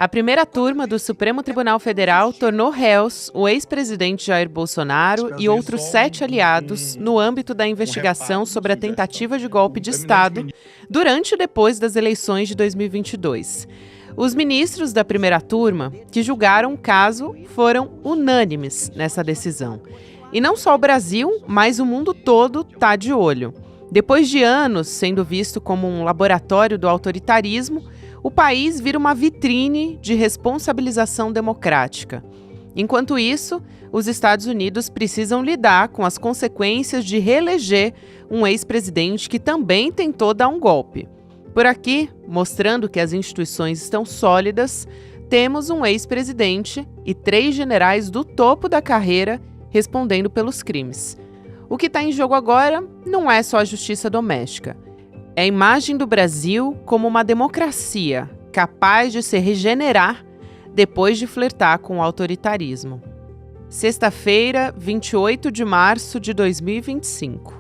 A primeira turma do Supremo Tribunal Federal tornou réus o ex-presidente Jair Bolsonaro e outros 7 aliados no âmbito da investigação sobre a tentativa de golpe de Estado durante e depois das eleições de 2022. Os ministros da primeira turma que julgaram o caso foram unânimes nessa decisão. E não só o Brasil, mas o mundo todo está de olho. Depois de anos sendo visto como um laboratório do autoritarismo, o país vira uma vitrine de responsabilização democrática. Enquanto isso, os Estados Unidos precisam lidar com as consequências de reeleger um ex-presidente que também tentou dar um golpe. Por aqui, mostrando que as instituições estão sólidas, temos um ex-presidente e 3 generais do topo da carreira respondendo pelos crimes. O que está em jogo agora não é só a justiça doméstica. É a imagem do Brasil como uma democracia capaz de se regenerar depois de flertar com o autoritarismo. Sexta-feira, 28 de março de 2025.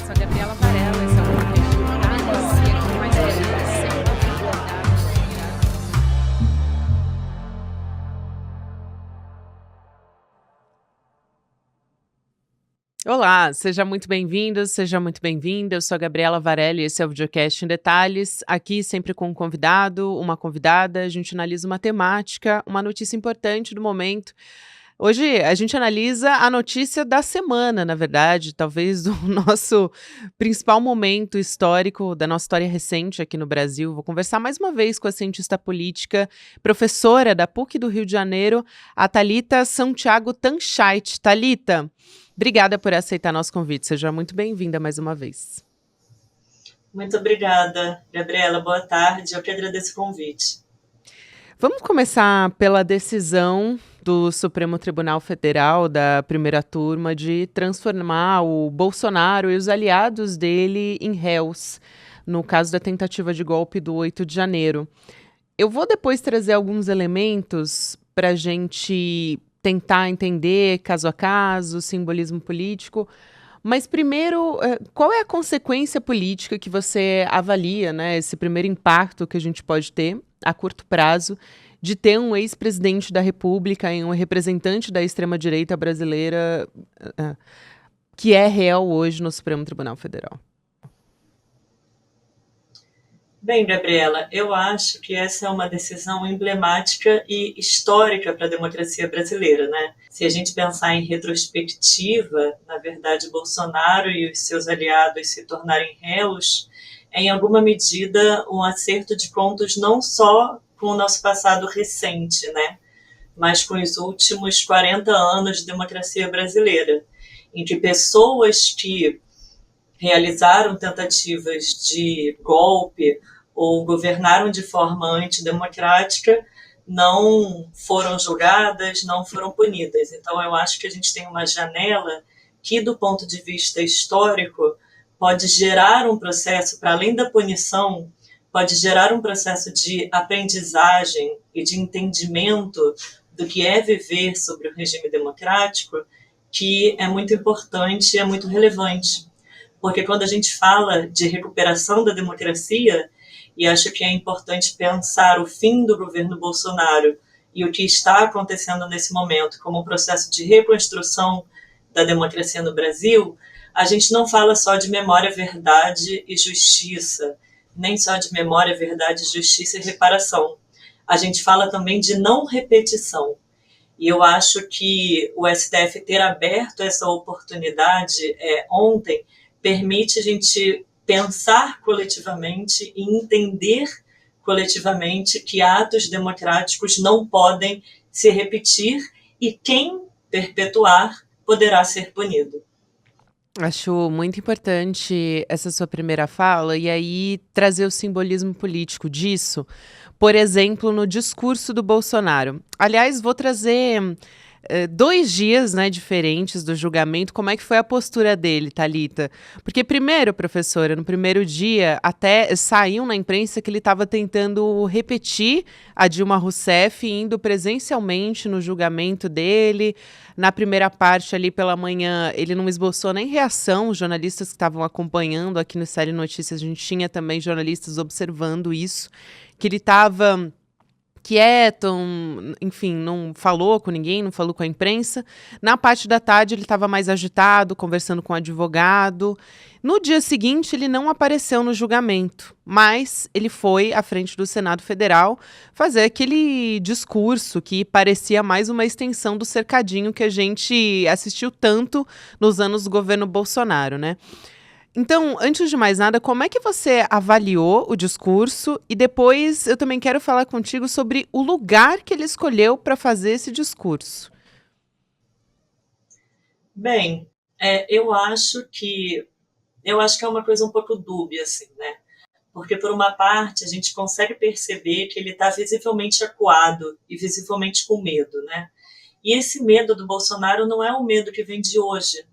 Sou a Gabriela Varela, esse é o podcast Detalhes, e aqui mais Olá, seja muito bem-vindo, seja muito bem-vinda. Eu sou a Gabriela Varela e esse é o videocast em Detalhes. Aqui sempre com um convidado, uma convidada, a gente analisa uma temática, uma notícia importante do momento. Hoje a gente analisa a notícia da semana, na verdade, talvez do nosso principal momento histórico, da nossa história recente aqui no Brasil. Vou conversar mais uma vez com a cientista política, professora da PUC do Rio de Janeiro, a Thalita Santiago Tanchait. Thalita, obrigada por aceitar nosso convite. Seja muito bem-vinda mais uma vez. Muito obrigada, Gabriela. Boa tarde. Eu que agradeço o convite. Vamos começar pela decisão do Supremo Tribunal Federal, da primeira turma, de transformar o Bolsonaro e os aliados dele em réus, no caso da tentativa de golpe do 8 de janeiro. Eu vou depois trazer alguns elementos para a gente tentar entender caso a caso, simbolismo político. Mas primeiro, qual é a consequência política que você avalia, né, esse primeiro impacto que a gente pode ter a curto prazo de ter um ex-presidente da República e um representante da extrema-direita brasileira que é réu hoje no Supremo Tribunal Federal? Bem, Gabriela, eu acho que essa é uma decisão emblemática e histórica para a democracia brasileira, né? Se a gente pensar em retrospectiva, na verdade, Bolsonaro e os seus aliados se tornarem réus, é em alguma medida um acerto de contas não só com o nosso passado recente, né? Mas com os últimos 40 anos de democracia brasileira, em que pessoas que realizaram tentativas de golpe ou governaram de forma antidemocrática não foram julgadas, não foram punidas. Então, eu acho que a gente tem uma janela que, do ponto de vista histórico, pode gerar um processo, para além da punição, pode gerar um processo de aprendizagem e de entendimento do que é viver sobre o regime democrático, que é muito importante e é muito relevante. Porque quando a gente fala de recuperação da democracia, e acho que é importante pensar o fim do governo Bolsonaro e o que está acontecendo nesse momento como um processo de reconstrução da democracia no Brasil, a gente não fala só de memória, verdade e justiça, nem só de memória, verdade, justiça e reparação. A gente fala também de não repetição. E eu acho que o STF ter aberto essa oportunidade ontem permite a gente pensar coletivamente e entender coletivamente que atos democráticos não podem se repetir e quem perpetuar poderá ser punido. Acho muito importante essa sua primeira fala e aí trazer o simbolismo político disso, por exemplo, no discurso do Bolsonaro. Aliás, vou trazer 2 dias, né, diferentes do julgamento. Como é que foi a postura dele, Thalita? Porque primeiro, professora, no primeiro dia, até saiu na imprensa que ele estava tentando repetir a Dilma Rousseff, indo presencialmente no julgamento dele. Na primeira parte, ali pela manhã, ele não esboçou nem reação. Os jornalistas que estavam acompanhando aqui no Série Notícias, a gente tinha também jornalistas observando isso, que ele estava quieto, enfim, não falou com ninguém, não falou com a imprensa. Na parte da tarde, ele estava mais agitado, conversando com o advogado. No dia seguinte, ele não apareceu no julgamento, mas ele foi à frente do Senado Federal fazer aquele discurso que parecia mais uma extensão do cercadinho que a gente assistiu tanto nos anos do governo Bolsonaro, né? Então, antes de mais nada, como é que você avaliou o discurso? E depois eu também quero falar contigo sobre o lugar que ele escolheu para fazer esse discurso. Bem, eu acho que é uma coisa um pouco dúbia, assim, né? Porque, por uma parte, a gente consegue perceber que ele está visivelmente acuado e visivelmente com medo, né? E esse medo do Bolsonaro não é um medo que vem de hoje,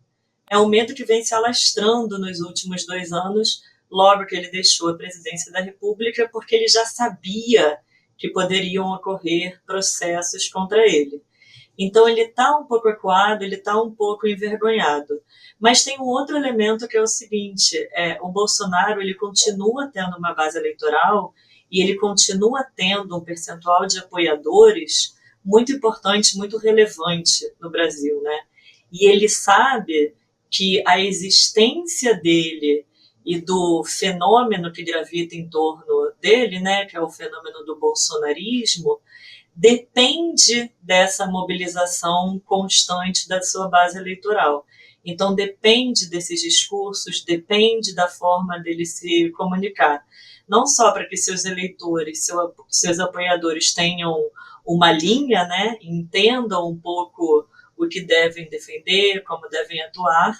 é um medo que vem se alastrando nos últimos 2 anos, logo que ele deixou a presidência da República, porque ele já sabia que poderiam ocorrer processos contra ele. Então ele está um pouco acuado, ele está um pouco envergonhado. Mas tem um outro elemento que é o seguinte: o Bolsonaro ele continua tendo uma base eleitoral e ele continua tendo um percentual de apoiadores muito importante, muito relevante no Brasil, né? E ele sabe que a existência dele e do fenômeno que gravita em torno dele, né, que é o fenômeno do bolsonarismo, depende dessa mobilização constante da sua base eleitoral. Então, depende desses discursos, depende da forma dele se comunicar. Não só para que seus eleitores, seus apoiadores tenham uma linha, né, entendam um pouco o que devem defender, como devem atuar,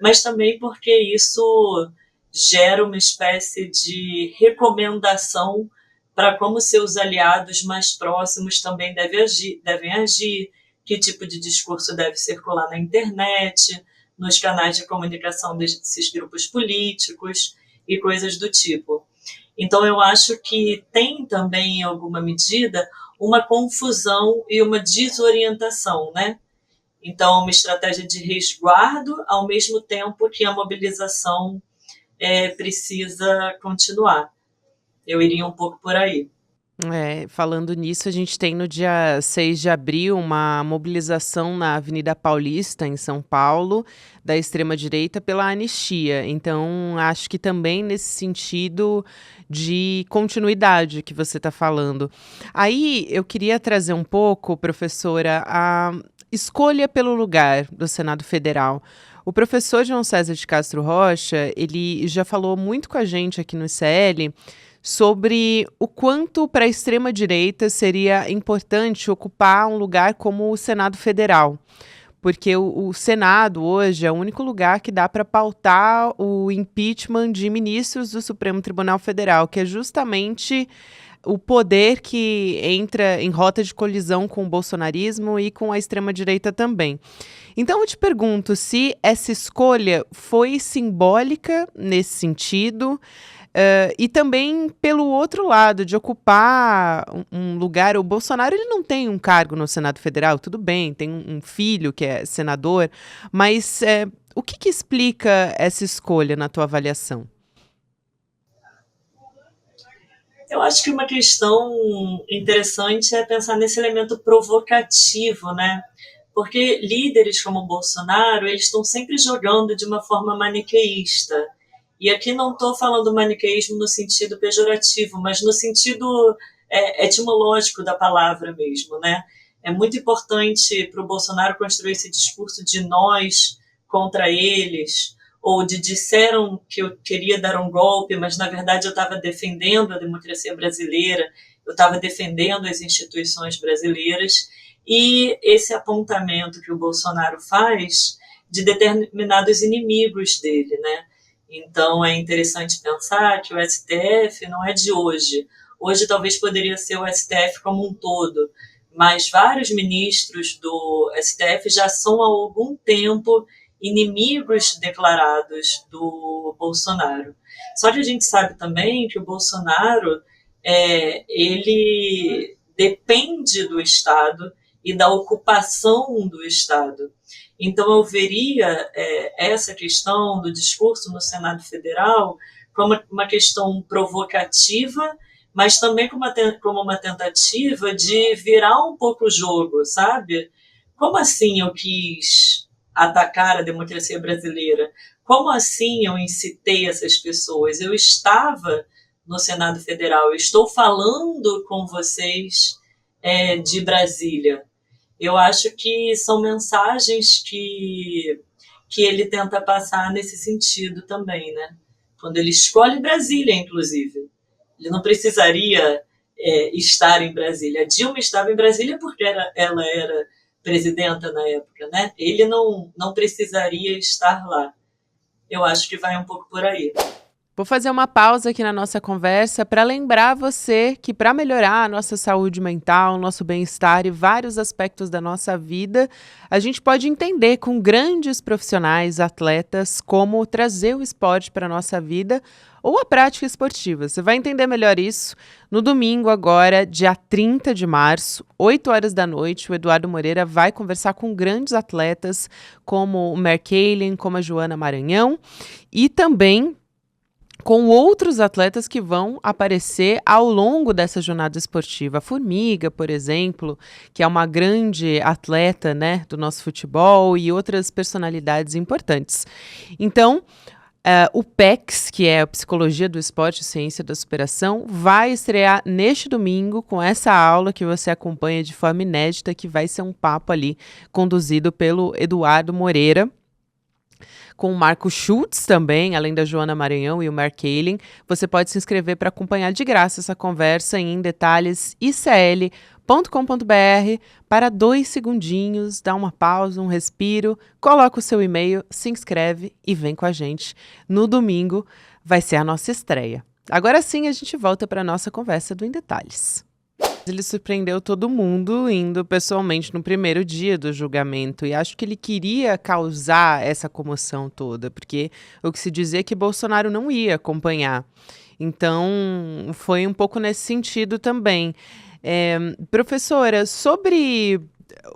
mas também porque isso gera uma espécie de recomendação para como seus aliados mais próximos também devem agir, que tipo de discurso deve circular na internet, nos canais de comunicação desses grupos políticos e coisas do tipo. Então, eu acho que tem também, em alguma medida, uma confusão e uma desorientação, né? Então, uma estratégia de resguardo, ao mesmo tempo que a mobilização precisa continuar. Eu iria um pouco por aí. Falando nisso, a gente tem no dia 6 de abril uma mobilização na Avenida Paulista, em São Paulo, da extrema-direita pela anistia. Então, acho que também nesse sentido de continuidade que você está falando. Aí, eu queria trazer um pouco, professora, a escolha pelo lugar do Senado Federal. O professor João César de Castro Rocha, ele já falou muito com a gente aqui no ICL sobre o quanto para a extrema-direita seria importante ocupar um lugar como o Senado Federal, porque o Senado hoje é o único lugar que dá para pautar o impeachment de ministros do Supremo Tribunal Federal, que é justamente o poder que entra em rota de colisão com o bolsonarismo e com a extrema-direita também. Então, eu te pergunto se essa escolha foi simbólica nesse sentido, e também pelo outro lado, de ocupar um lugar. O Bolsonaro ele não tem um cargo no Senado Federal, tudo bem, tem um filho que é senador, mas o que explica essa escolha na tua avaliação? Eu acho que uma questão interessante é pensar nesse elemento provocativo, né? Porque líderes como o Bolsonaro, eles estão sempre jogando de uma forma maniqueísta. E aqui não estou falando maniqueísmo no sentido pejorativo, mas no sentido etimológico da palavra mesmo, né? É muito importante para o Bolsonaro construir esse discurso de nós contra eles, ou de disseram que eu queria dar um golpe, mas na verdade eu estava defendendo a democracia brasileira, eu estava defendendo as instituições brasileiras, e esse apontamento que o Bolsonaro faz de determinados inimigos dele, né? Então é interessante pensar que o STF não é de hoje. Hoje talvez poderia ser o STF como um todo, mas vários ministros do STF já são há algum tempo inimigos declarados do Bolsonaro. Só que a gente sabe também que o Bolsonaro ele depende do Estado e da ocupação do Estado. Então, eu veria essa questão do discurso no Senado Federal como uma questão provocativa, mas também como uma tentativa de virar um pouco o jogo, sabe? Como assim eu quis atacar a democracia brasileira? Como assim eu incitei essas pessoas? Eu estava no Senado Federal, eu estou falando com vocês de Brasília. Eu acho que são mensagens que ele tenta passar nesse sentido também, né? Quando ele escolhe Brasília, inclusive. Ele não precisaria estar em Brasília. A Dilma estava em Brasília porque ela era presidenta na época, né? Ele não precisaria estar lá. Eu acho que vai um pouco por aí. Vou fazer uma pausa aqui na nossa conversa para lembrar você que para melhorar a nossa saúde mental, nosso bem-estar e vários aspectos da nossa vida, a gente pode entender com grandes profissionais, atletas, como trazer o esporte para a nossa vida ou a prática esportiva. Você vai entender melhor isso no domingo agora, dia 30 de março, 8 horas da noite. O Eduardo Moreira vai conversar com grandes atletas como o Mark Allen, como a Joana Maranhão e também com outros atletas que vão aparecer ao longo dessa jornada esportiva. A Formiga, por exemplo, que é uma grande atleta, né, do nosso futebol e outras personalidades importantes. Então, o PECS, que é a Psicologia do Esporte e Ciência da Superação, vai estrear neste domingo com essa aula que você acompanha de forma inédita, que vai ser um papo ali conduzido pelo Eduardo Moreira, com o Marco Schultz também, além da Joana Maranhão e o Mark Allen. Você pode se inscrever para acompanhar de graça essa conversa em detalhes icl.com.br. Para 2 segundinhos, dá uma pausa, um respiro, coloca o seu e-mail, se inscreve e vem com a gente. No domingo vai ser a nossa estreia. Agora sim, a gente volta para a nossa conversa do Em Detalhes. Ele surpreendeu todo mundo indo pessoalmente no primeiro dia do julgamento e acho que ele queria causar essa comoção toda, porque o que se dizia é que Bolsonaro não ia acompanhar. Então, foi um pouco nesse sentido também. Professora, sobre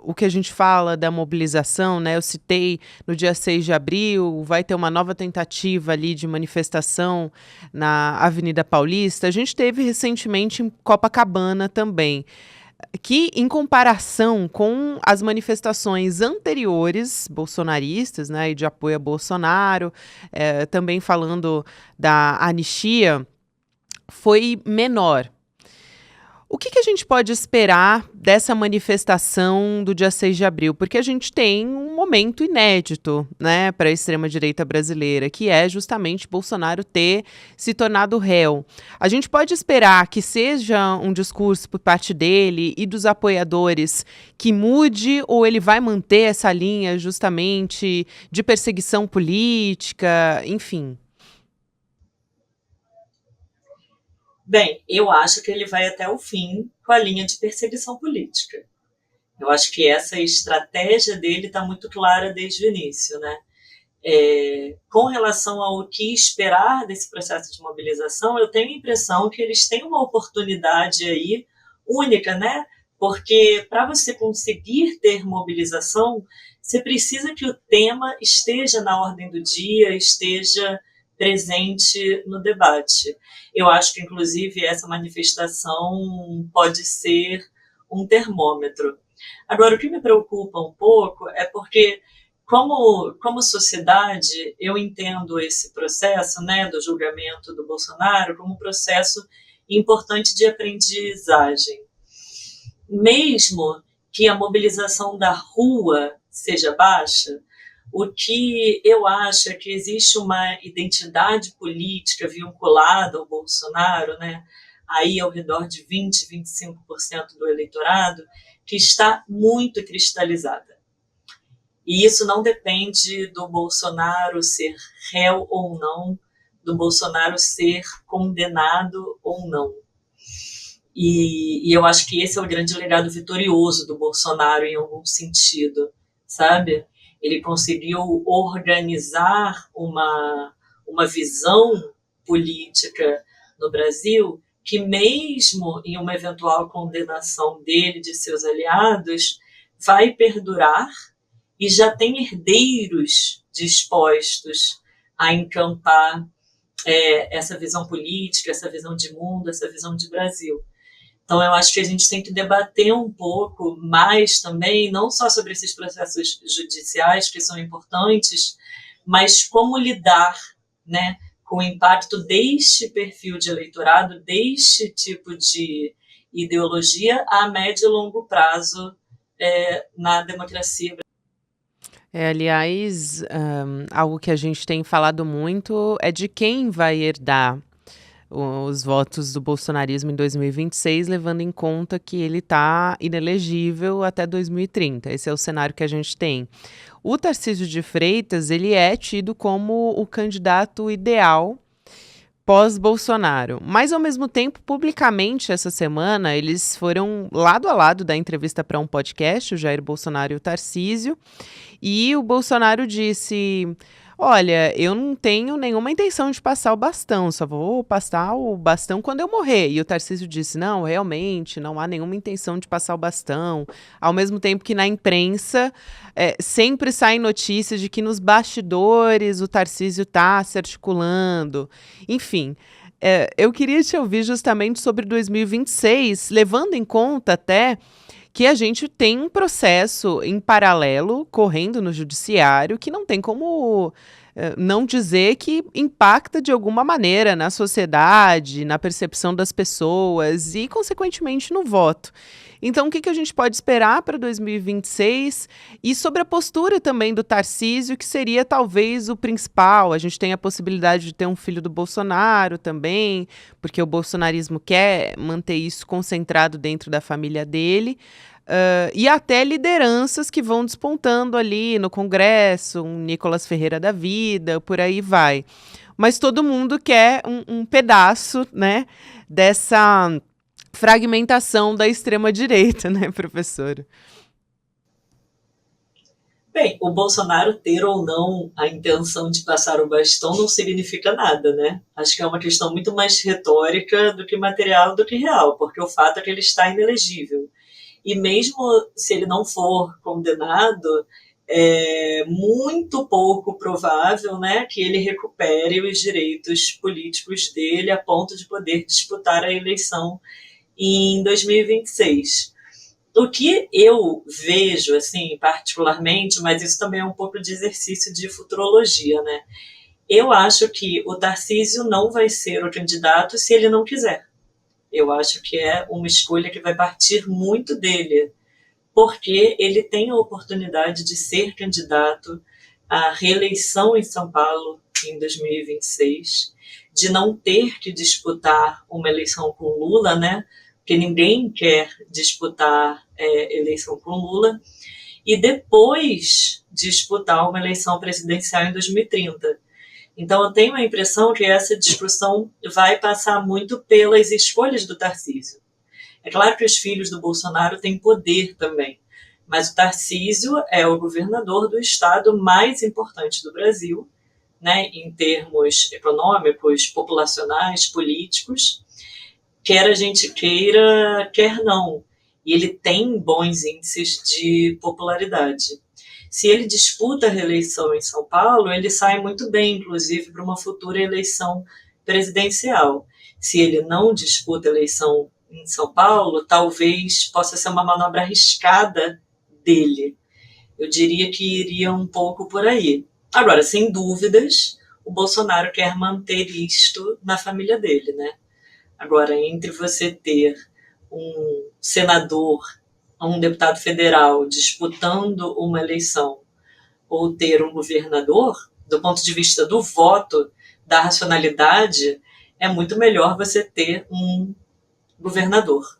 o que a gente fala da mobilização, né? Eu citei no dia 6 de abril, vai ter uma nova tentativa ali de manifestação na Avenida Paulista. A gente teve recentemente em Copacabana também, que em comparação com as manifestações anteriores bolsonaristas, né, e de apoio a Bolsonaro, também falando da anistia, foi menor. O que a gente pode esperar dessa manifestação do dia 6 de abril? Porque a gente tem um momento inédito, né, para a extrema-direita brasileira, que é justamente Bolsonaro ter se tornado réu. A gente pode esperar que seja um discurso por parte dele e dos apoiadores que mude, ou ele vai manter essa linha justamente de perseguição política, enfim? Bem, eu acho que ele vai até o fim com a linha de perseguição política. Eu acho que essa estratégia dele está muito clara desde o início, né? Com relação ao que esperar desse processo de mobilização, eu tenho a impressão que eles têm uma oportunidade aí única, né? Porque para você conseguir ter mobilização, você precisa que o tema esteja na ordem do dia, esteja presente no debate. Eu acho que, inclusive, essa manifestação pode ser um termômetro. Agora, o que me preocupa um pouco é porque, como sociedade, eu entendo esse processo, né, do julgamento do Bolsonaro como um processo importante de aprendizagem. Mesmo que a mobilização da rua seja baixa, o que eu acho é que existe uma identidade política vinculada ao Bolsonaro, né, aí ao redor de 20, 25% do eleitorado, que está muito cristalizada. E isso não depende do Bolsonaro ser réu ou não, do Bolsonaro ser condenado ou não. E eu acho que esse é o grande legado vitorioso do Bolsonaro, em algum sentido, sabe? Ele conseguiu organizar uma visão política no Brasil que, mesmo em uma eventual condenação dele e de seus aliados, vai perdurar e já tem herdeiros dispostos a encampar essa visão política, essa visão de mundo, essa visão de Brasil. Então, eu acho que a gente tem que debater um pouco mais também, não só sobre esses processos judiciais, que são importantes, mas como lidar, né, com o impacto deste perfil de eleitorado, deste tipo de ideologia a médio e longo prazo na democracia. Aliás, algo que a gente tem falado muito é de quem vai herdar os votos do bolsonarismo em 2026, levando em conta que ele está inelegível até 2030. Esse é o cenário que a gente tem. O Tarcísio de Freitas, ele é tido como o candidato ideal pós-Bolsonaro. Mas, ao mesmo tempo, publicamente, essa semana, eles foram lado a lado da entrevista para um podcast, o Jair Bolsonaro e o Tarcísio, e o Bolsonaro disse: olha, eu não tenho nenhuma intenção de passar o bastão, só vou passar o bastão quando eu morrer. E o Tarcísio disse: não, realmente, não há nenhuma intenção de passar o bastão. Ao mesmo tempo que na imprensa sempre saem notícias de que nos bastidores o Tarcísio está se articulando. Enfim, eu queria te ouvir justamente sobre 2026, levando em conta até que a gente tem um processo em paralelo correndo no judiciário que não tem como não dizer que impacta de alguma maneira na sociedade, na percepção das pessoas e, consequentemente, no voto. Então, o que a gente pode esperar para 2026? E sobre a postura também do Tarcísio, que seria talvez o principal. A gente tem a possibilidade de ter um filho do Bolsonaro também, porque o bolsonarismo quer manter isso concentrado dentro da família dele. E até lideranças que vão despontando ali no Congresso, um Nicolas Ferreira da vida, por aí vai. Mas todo mundo quer um pedaço, né, dessa fragmentação da extrema-direita, né, professora? Bem, o Bolsonaro ter ou não a intenção de passar o bastão não significa nada, né? Acho que é uma questão muito mais retórica do que material, do que real, porque o fato é que ele está inelegível. E mesmo se ele não for condenado, é muito pouco provável, né, que ele recupere os direitos políticos dele a ponto de poder disputar a eleição em 2026. O que eu vejo, assim, particularmente, mas isso também é um pouco de exercício de futurologia, né? Eu acho que o Tarcísio não vai ser o candidato se ele não quiser. Eu acho que é uma escolha que vai partir muito dele, porque ele tem a oportunidade de ser candidato à reeleição em São Paulo em 2026, de não ter que disputar uma eleição com Lula, né? Porque ninguém quer disputar eleição com Lula, e depois disputar uma eleição presidencial em 2030. Então, eu tenho a impressão que essa discussão vai passar muito pelas escolhas do Tarcísio. É claro que os filhos do Bolsonaro têm poder também, mas o Tarcísio é o governador do estado mais importante do Brasil, né, em termos econômicos, populacionais, políticos, quer a gente queira, quer não. E ele tem bons índices de popularidade. Se ele disputa a reeleição em São Paulo, ele sai muito bem, inclusive, para uma futura eleição presidencial. Se ele não disputa a eleição em São Paulo, talvez possa ser uma manobra arriscada dele. Eu diria que iria um pouco por aí. Agora, sem dúvidas, o Bolsonaro quer manter isto na família dele, né? Agora, entre você ter um senador, um deputado federal disputando uma eleição ou ter um governador, do ponto de vista do voto, da racionalidade, é muito melhor você ter um governador.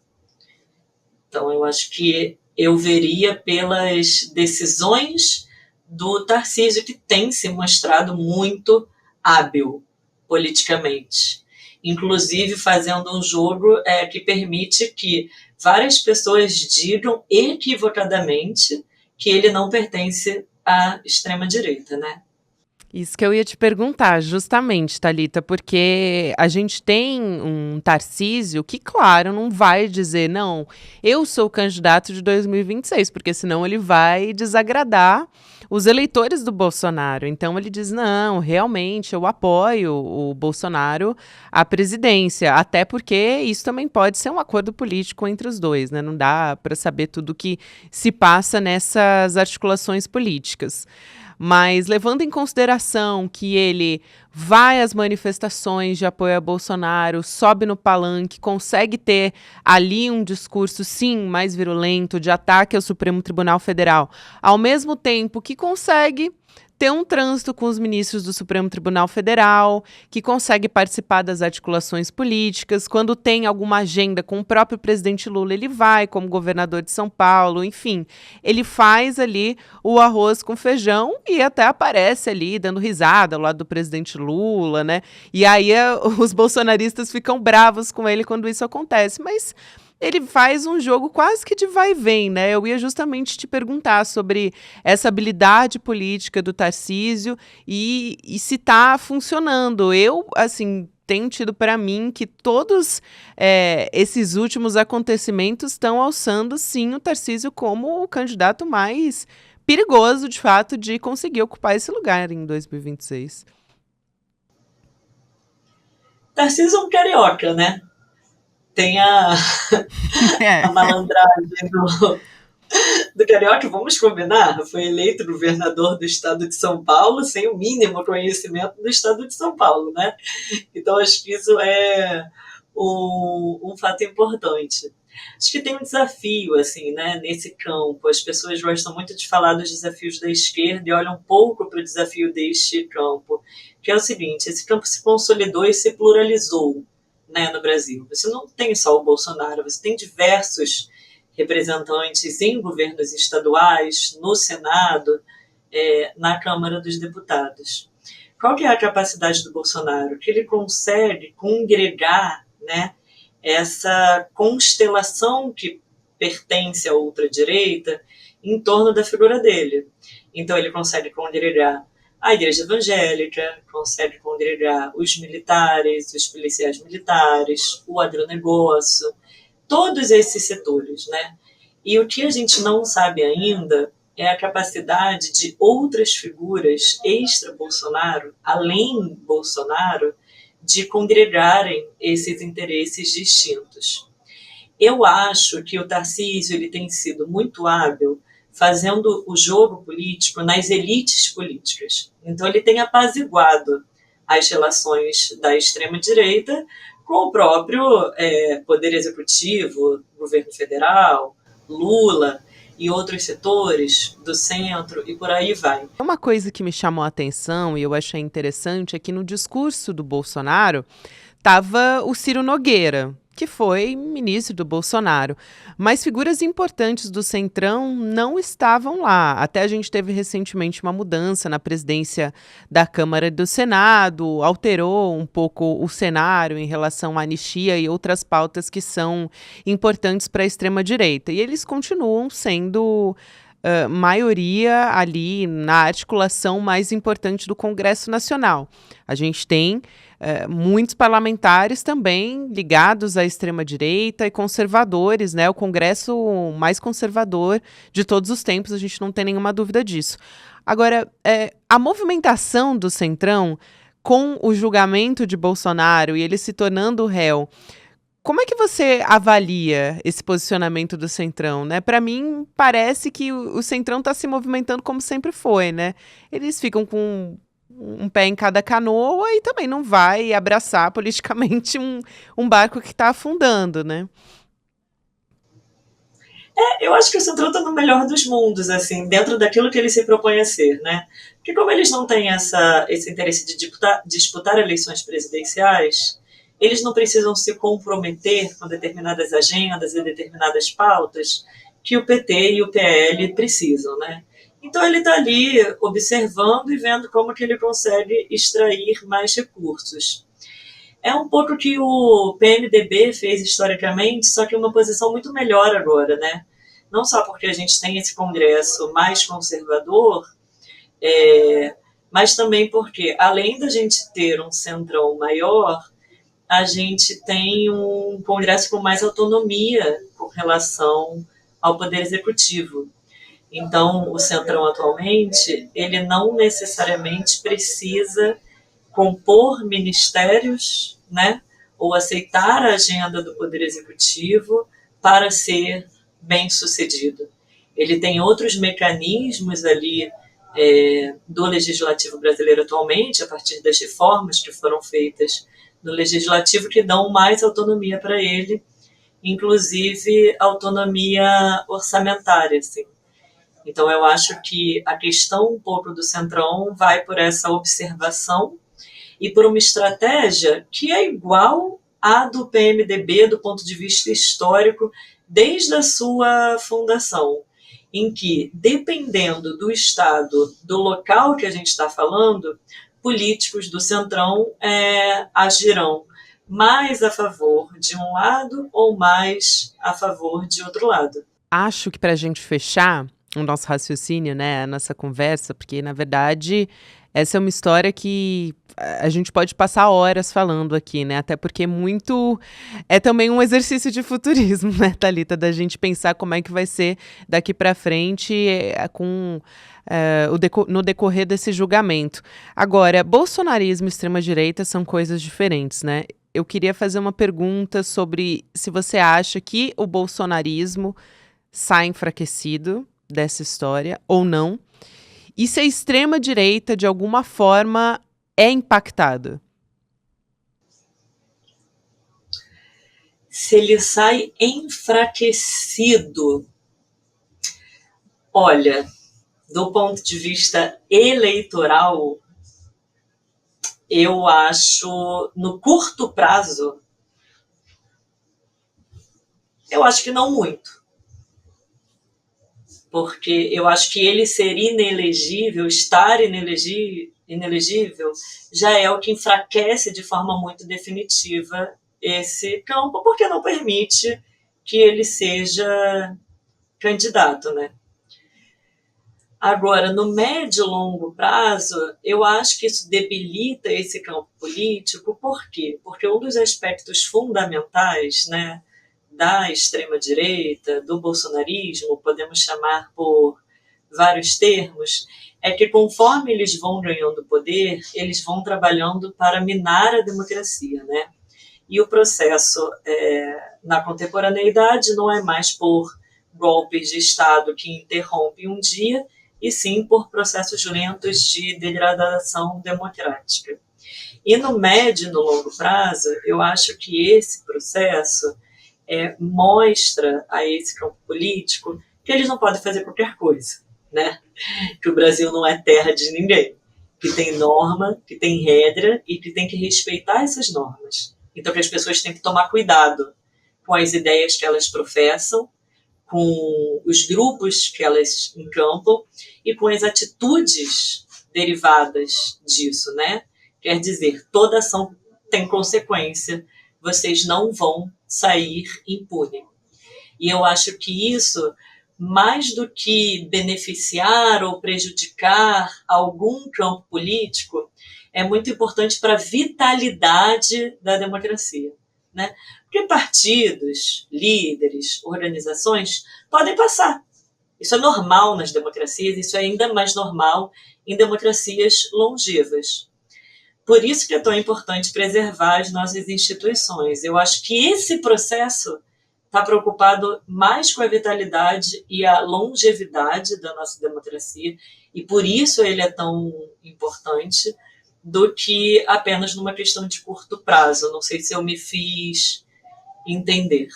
Então, eu acho que eu veria pelas decisões do Tarcísio, que tem se mostrado muito hábil politicamente. inclusive fazendo um jogo que permite que várias pessoas digam equivocadamente que ele não pertence à extrema-direita, né? Isso que eu ia te perguntar, justamente, Thalita, porque a gente tem um Tarcísio que, claro, não vai dizer, não, eu sou o candidato de 2026, porque senão ele vai desagradar os eleitores do Bolsonaro. Então ele diz, não, realmente, eu apoio o Bolsonaro à presidência, até porque isso também pode ser um acordo político entre os dois, né? Não dá para saber tudo que se passa nessas articulações políticas. Mas levando em consideração que ele vai às manifestações de apoio a Bolsonaro, sobe no palanque, consegue ter ali um discurso, sim, mais virulento, de ataque ao Supremo Tribunal Federal, ao mesmo tempo que consegue ter um trânsito com os ministros do Supremo Tribunal Federal, que consegue participar das articulações políticas. Quando tem alguma agenda com o próprio presidente Lula, ele vai como governador de São Paulo, enfim. Ele faz ali o arroz com feijão e até aparece ali dando risada ao lado do presidente Lula, né? E aí os bolsonaristas ficam bravos com ele quando isso acontece, mas ele faz um jogo quase que de vai e vem, né? Eu ia justamente te perguntar sobre essa habilidade política do Tarcísio e se está funcionando. Eu, assim, tenho tido para mim que todos esses últimos acontecimentos estão alçando, sim, o Tarcísio como o candidato mais perigoso, de fato, de conseguir ocupar esse lugar em 2026. Tarcísio é um carioca, né? Tem a malandragem do carioca, vamos combinar, foi eleito governador do estado de São Paulo sem o mínimo conhecimento do estado de São Paulo, né? Então acho que isso é um fato importante. Acho que tem um desafio, assim, né, nesse campo. As pessoas gostam muito de falar dos desafios da esquerda e olham um pouco para o desafio deste campo, que é o seguinte: esse campo se consolidou e se pluralizou, né, no Brasil. Você não tem só o Bolsonaro, você tem diversos representantes em governos estaduais, no Senado, na Câmara dos Deputados. Qual que é a capacidade do Bolsonaro? Que ele consegue congregar, né, essa constelação que pertence à ultradireita em torno da figura dele. Então ele consegue congregar a igreja evangélica, consegue congregar os militares, os policiais militares, o agronegócio, todos esses setores, né? E o que a gente não sabe ainda é a capacidade de outras figuras extra-Bolsonaro, além Bolsonaro, de congregarem esses interesses distintos. Eu acho que o Tarcísio ele tem sido muito hábil fazendo o jogo político nas elites políticas. Então ele tem apaziguado as relações da extrema-direita com o próprio Poder Executivo, governo federal, Lula e outros setores do centro e por aí vai. Uma coisa que me chamou a atenção e eu achei interessante é que no discurso do Bolsonaro estava o Ciro Nogueira, que foi ministro do Bolsonaro. Mas figuras importantes do Centrão não estavam lá. Até a gente teve recentemente uma mudança na presidência da Câmara e do Senado, alterou um pouco o cenário em relação à anistia e outras pautas que são importantes para a extrema-direita. E eles continuam sendo maioria ali na articulação mais importante do Congresso Nacional. A gente tem muitos parlamentares também ligados à extrema-direita e conservadores, né? O Congresso mais conservador de todos os tempos, a gente não tem nenhuma dúvida disso. Agora, a movimentação do Centrão com o julgamento de Bolsonaro e ele se tornando réu, como é que você avalia esse posicionamento do Centrão, né? Para mim, parece que o Centrão está se movimentando como sempre foi, né? Eles ficam com um pé em cada canoa e também não vai abraçar politicamente um barco que está afundando, né? Eu acho que o Centrão está no melhor dos mundos, assim, dentro daquilo que ele se propõe a ser, né? Porque como eles não têm esse interesse de disputar eleições presidenciais, eles não precisam se comprometer com determinadas agendas e determinadas pautas que o PT e o PL precisam, né? Então ele está ali observando e vendo como que ele consegue extrair mais recursos. É um pouco que o PMDB fez historicamente, só que uma posição muito melhor agora, né? Não só porque a gente tem esse Congresso mais conservador, mas também porque, além da gente ter um centrão maior, a gente tem um Congresso com mais autonomia com relação ao Poder Executivo. Então, o Centrão atualmente, ele não necessariamente precisa compor ministérios, né, ou aceitar a agenda do Poder Executivo para ser bem sucedido. Ele tem outros mecanismos ali do Legislativo brasileiro atualmente, a partir das reformas que foram feitas no Legislativo, que dão mais autonomia para ele, inclusive autonomia orçamentária, assim. Então, eu acho que a questão um pouco do Centrão vai por essa observação e por uma estratégia que é igual à do PMDB do ponto de vista histórico, desde a sua fundação, em que, dependendo do estado, do local que a gente está falando, políticos do Centrão agirão mais a favor de um lado ou mais a favor de outro lado. Acho que para a gente fechar o nosso raciocínio, né, a nossa conversa, porque, na verdade, essa é uma história que a gente pode passar horas falando aqui, né, até porque é também um exercício de futurismo, né, Thalita, da gente pensar como é que vai ser daqui para frente no decorrer desse julgamento. Agora, bolsonarismo e extrema-direita são coisas diferentes, né? Eu queria fazer uma pergunta sobre se você acha que o bolsonarismo sai enfraquecido dessa história ou não, e se a extrema-direita, de alguma forma, é impactada. Se ele sai enfraquecido, olha, do ponto de vista eleitoral, eu acho, no curto prazo, eu acho que não muito. Porque eu acho que ele ser inelegível, estar inelegível, já é o que enfraquece de forma muito definitiva esse campo, porque não permite que ele seja candidato, né? Agora, no médio e longo prazo, eu acho que isso debilita esse campo político. Por quê? Porque um dos aspectos fundamentais, né, da extrema-direita, do bolsonarismo, podemos chamar por vários termos, é que conforme eles vão ganhando poder, eles vão trabalhando para minar a democracia, né? E o processo na contemporaneidade não é mais por golpes de Estado que interrompem um dia, e sim por processos lentos de degradação democrática. E no médio e no longo prazo, eu acho que esse processo mostra a esse campo político que eles não podem fazer qualquer coisa, né? Que o Brasil não é terra de ninguém, que tem norma, que tem regra e que tem que respeitar essas normas. Então que as pessoas têm que tomar cuidado com as ideias que elas professam, com os grupos que elas encampam e com as atitudes derivadas disso, né? Quer dizer, toda ação tem consequência, vocês não vão sair impune. E eu acho que isso, mais do que beneficiar ou prejudicar algum campo político, é muito importante para a vitalidade da democracia, né? Porque partidos, líderes, organizações podem passar. Isso é normal nas democracias, isso é ainda mais normal em democracias longevas. Por isso que é tão importante preservar as nossas instituições. Eu acho que esse processo está preocupado mais com a vitalidade e a longevidade da nossa democracia, e por isso ele é tão importante, do que apenas numa questão de curto prazo. Não sei se eu me fiz entender.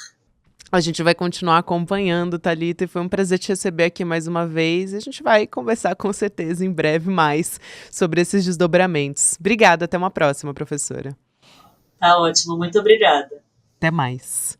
A gente vai continuar acompanhando, Thalita, e foi um prazer te receber aqui mais uma vez. A gente vai conversar com certeza em breve mais sobre esses desdobramentos. Obrigada, até uma próxima, professora. Tá ótimo, muito obrigada. Até mais.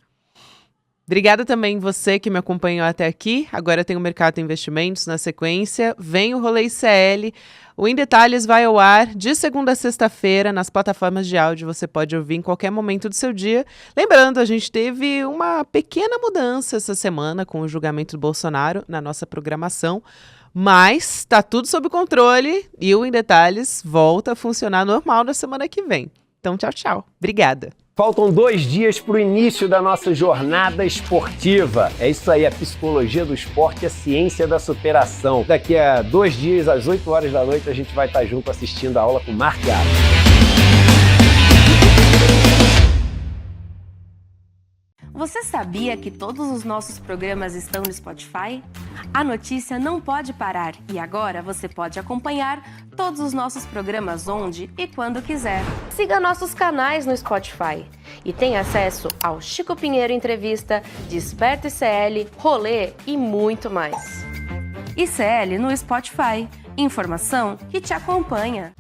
Obrigada também você que me acompanhou até aqui. Agora tem o Mercado Investimentos na sequência. Vem o Rolê ICL. O Em Detalhes vai ao ar de segunda a sexta-feira nas plataformas de áudio. Você pode ouvir em qualquer momento do seu dia. Lembrando, a gente teve uma pequena mudança essa semana com o julgamento do Bolsonaro na nossa programação. Mas está tudo sob controle e o Em Detalhes volta a funcionar normal na semana que vem. Então, tchau, tchau. Obrigada. Faltam 2 dias para o início da nossa jornada esportiva. É isso aí, a psicologia do esporte, a ciência da superação. Daqui a 2 dias, às 8 horas da noite, a gente vai estar junto assistindo a aula com o Marc Gato. Você sabia que todos os nossos programas estão no Spotify? A notícia não pode parar e agora você pode acompanhar todos os nossos programas onde e quando quiser. Siga nossos canais no Spotify e tenha acesso ao Chico Pinheiro Entrevista, Desperta ICL, Rolê e muito mais. ICL no Spotify. Informação que te acompanha.